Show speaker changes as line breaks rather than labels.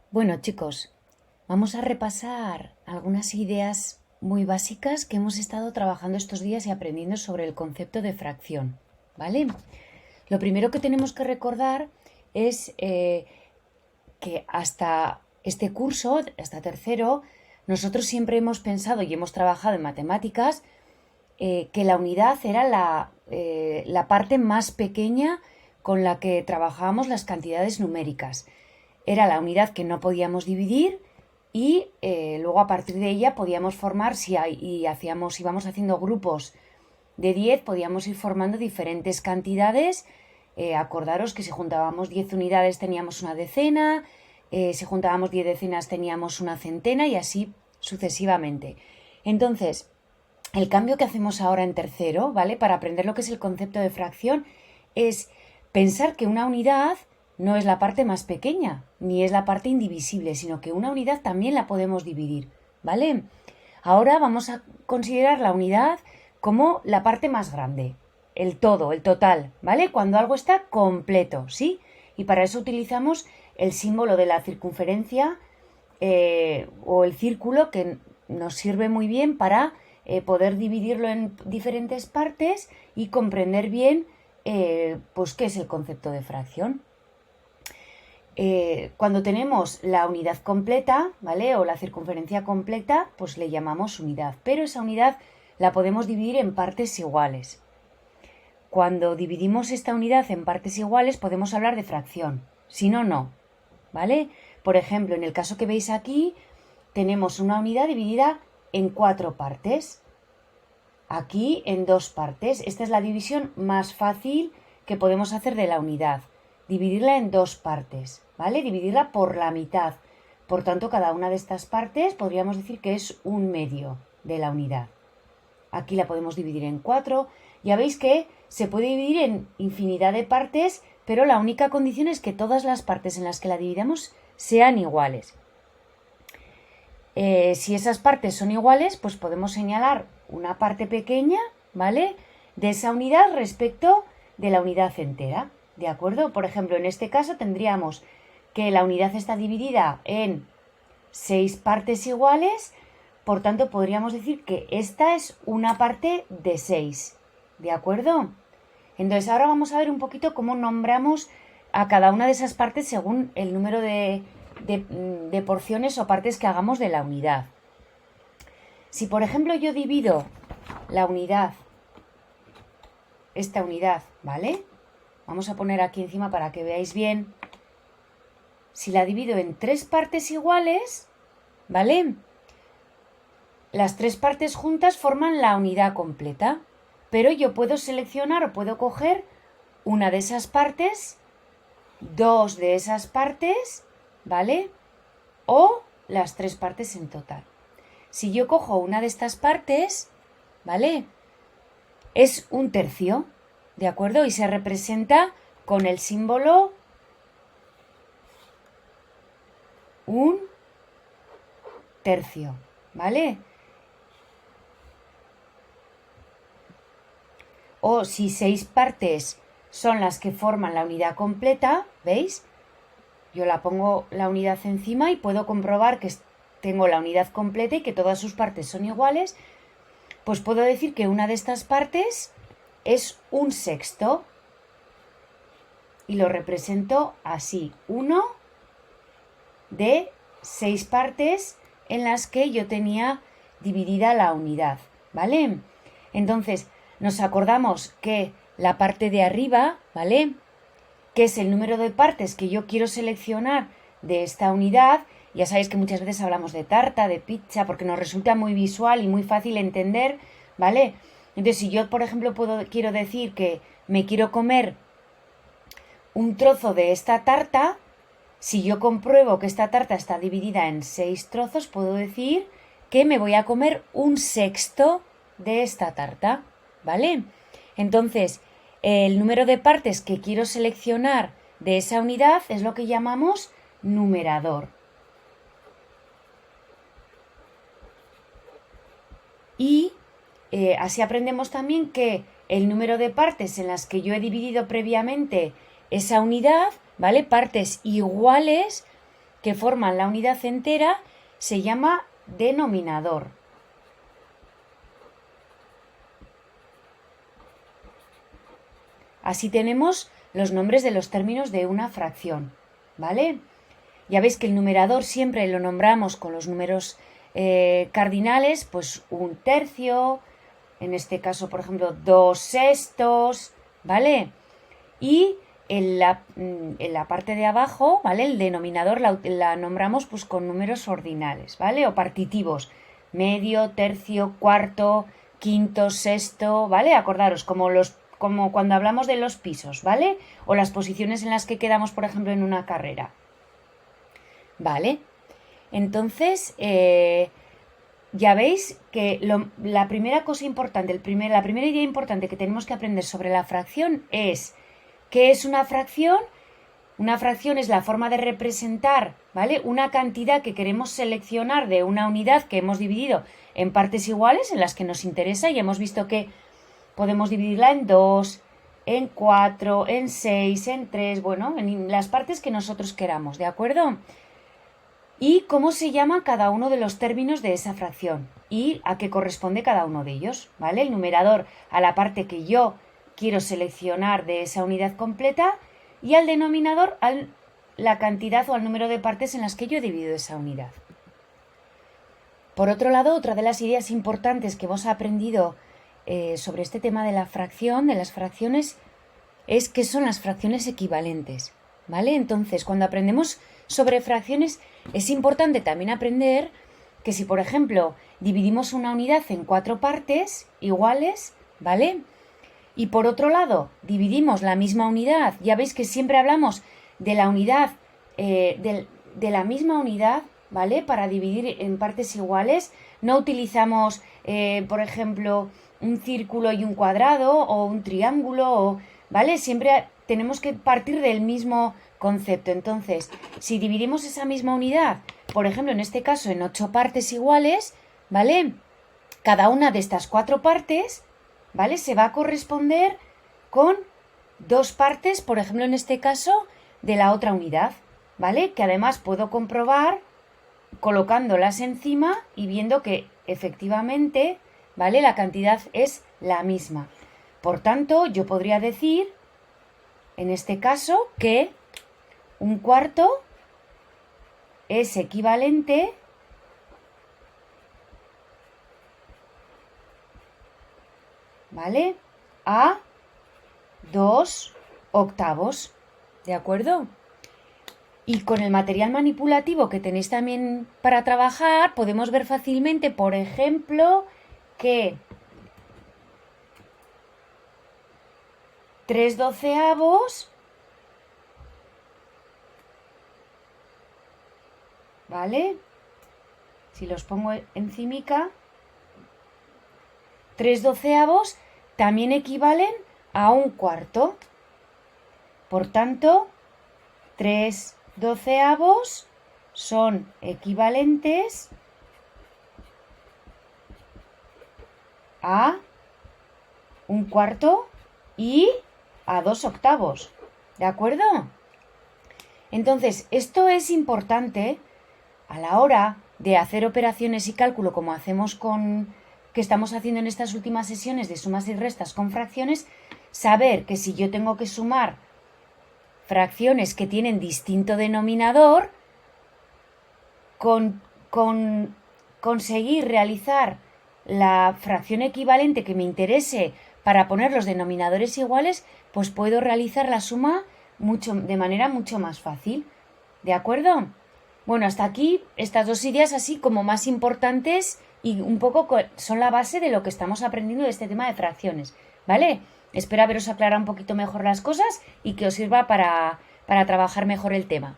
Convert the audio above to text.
Bueno, chicos, vamos a repasar algunas ideas muy básicas que hemos estado trabajando estos días y aprendiendo sobre el concepto de fracción, ¿vale? Lo primero que tenemos que recordar es que hasta este curso, hasta tercero, nosotros siempre hemos pensado y hemos trabajado en matemáticas que la unidad era la parte más pequeña con la que trabajábamos las cantidades numéricas. Era la unidad que no podíamos dividir y luego a partir de ella podíamos formar, íbamos haciendo grupos de 10, podíamos ir formando diferentes cantidades. Acordaros que si juntábamos 10 unidades teníamos una decena, si juntábamos 10 decenas teníamos una centena y así sucesivamente. Entonces, el cambio que hacemos ahora en tercero, ¿vale? Para aprender lo que es el concepto de fracción, es pensar que una unidad no es la parte más pequeña, ni es la parte indivisible, sino que una unidad también la podemos dividir, ¿vale? Ahora vamos a considerar la unidad como la parte más grande, el todo, el total, ¿vale? Cuando algo está completo, ¿sí? Y para eso utilizamos el símbolo de la circunferencia o el círculo que nos sirve muy bien para poder dividirlo en diferentes partes y comprender bien pues qué es el concepto de fracción. Cuando tenemos la unidad completa, ¿vale? O la circunferencia completa, pues le llamamos unidad, pero esa unidad la podemos dividir en partes iguales. Cuando dividimos esta unidad en partes iguales podemos hablar de fracción, si no, no, ¿vale? Por ejemplo, en el caso que veis aquí, tenemos una unidad dividida en 4 partes, aquí en 2 partes. Esta es la división más fácil que podemos hacer de la unidad, dividirla en 2 partes, ¿vale? Dividirla por la mitad. Por tanto, cada una de estas partes podríamos decir que es un medio de la unidad. Aquí la podemos dividir en 4. Ya veis que se puede dividir en infinidad de partes, pero la única condición es que todas las partes en las que la dividamos sean iguales. Si esas partes son iguales, pues podemos señalar una parte pequeña, ¿vale? De esa unidad respecto de la unidad entera, ¿de acuerdo? Por ejemplo, en este caso tendríamos que la unidad está dividida en 6 partes iguales, por tanto podríamos decir que esta es una parte de 6, ¿de acuerdo? Entonces ahora vamos a ver un poquito cómo nombramos a cada una de esas partes según el número de porciones o partes que hagamos de la unidad. Si por ejemplo yo divido la unidad, esta unidad, ¿vale? Vamos a poner aquí encima para que veáis bien. Si la divido en 3 partes iguales, ¿vale? Las 3 partes juntas forman la unidad completa, pero yo puedo seleccionar o puedo coger una de esas partes, 2 de esas partes, ¿vale? O las 3 partes en total. Si yo cojo una de estas partes, ¿vale? Es un tercio, ¿de acuerdo? Y se representa con el símbolo un tercio, ¿vale? O si 6 partes son las que forman la unidad completa, ¿veis? Yo la pongo la unidad encima y puedo comprobar que tengo la unidad completa y que todas sus partes son iguales, pues puedo decir que una de estas partes es un sexto y lo represento así, 1 de 6 partes en las que yo tenía dividida la unidad, ¿vale? Entonces, nos acordamos que la parte de arriba, ¿vale?, que es el número de partes que yo quiero seleccionar de esta unidad. Ya sabéis que muchas veces hablamos de tarta, de pizza, porque nos resulta muy visual y muy fácil entender, ¿vale? Entonces, si yo, por ejemplo, quiero decir que me quiero comer un trozo de esta tarta, si yo compruebo que esta tarta está dividida en 6 trozos, puedo decir que me voy a comer un sexto de esta tarta, ¿vale? Entonces, el número de partes que quiero seleccionar de esa unidad es lo que llamamos numerador. Y así aprendemos también que el número de partes en las que yo he dividido previamente esa unidad, ¿vale? Partes iguales que forman la unidad entera se llama denominador. Así tenemos los nombres de los términos de una fracción, ¿vale? Ya veis que el numerador siempre lo nombramos con los números cardinales, pues 1/3, en este caso, por ejemplo, 2/6, ¿vale? Y en la parte de abajo, ¿vale? El denominador la nombramos pues con números ordinales, ¿vale? O partitivos, medio, tercio, cuarto, quinto, sexto, ¿vale? Acordaros, como cuando hablamos de los pisos, ¿vale? O las posiciones en las que quedamos, por ejemplo, en una carrera. ¿Vale? Entonces, ya veis que la primera cosa importante, la primera idea importante que tenemos que aprender sobre la fracción es ¿qué es una fracción? Una fracción es la forma de representar, ¿vale? Una cantidad que queremos seleccionar de una unidad que hemos dividido en partes iguales, en las que nos interesa, y hemos visto que podemos dividirla en 2, en 4, en 6, en 3, bueno, en las partes que nosotros queramos, ¿de acuerdo? Y cómo se llama cada uno de los términos de esa fracción y a qué corresponde cada uno de ellos, ¿vale? El numerador a la parte que yo quiero seleccionar de esa unidad completa y al denominador a la cantidad o al número de partes en las que yo he dividido esa unidad. Por otro lado, otra de las ideas importantes que hemos aprendido sobre este tema de la fracción, de las fracciones, es qué son las fracciones equivalentes, ¿vale? Entonces, cuando aprendemos sobre fracciones, es importante también aprender que si, por ejemplo, dividimos una unidad en 4 partes iguales, ¿vale? Y por otro lado, dividimos la misma unidad, ya veis que siempre hablamos de la unidad, de la misma unidad, ¿vale? Para dividir en partes iguales, no utilizamos, por ejemplo, un círculo y un cuadrado o un triángulo, ¿vale? Siempre tenemos que partir del mismo concepto. Entonces, si dividimos esa misma unidad, por ejemplo, en este caso, en 8 partes iguales, ¿vale? Cada una de estas 4 partes, ¿vale? Se va a corresponder con 2 partes, por ejemplo, en este caso, de la otra unidad, ¿vale? Que además puedo comprobar colocándolas encima y viendo que efectivamente, ¿vale? La cantidad es la misma. Por tanto, yo podría decir, en este caso, que 1/4 es equivalente ¿vale? A 2/8, ¿de acuerdo? Y con el material manipulativo que tenéis también para trabajar, podemos ver fácilmente, por ejemplo, que 3/12, ¿vale? Si los pongo encimica, 3/12 también equivalen a 1/4. Por tanto, 3/12 son equivalentes a 1/4 y a 2/8. ¿De acuerdo? Entonces, esto es importante a la hora de hacer operaciones y cálculo como hacemos que estamos haciendo en estas últimas sesiones de sumas y restas con fracciones, saber que si yo tengo que sumar fracciones que tienen distinto denominador, conseguir realizar la fracción equivalente que me interese para poner los denominadores iguales, pues puedo realizar la suma de manera mucho más fácil. ¿De acuerdo? Bueno, hasta aquí estas 2 ideas así como más importantes y un poco son la base de lo que estamos aprendiendo de este tema de fracciones, ¿vale? Espero haberos aclarado un poquito mejor las cosas y que os sirva para trabajar mejor el tema.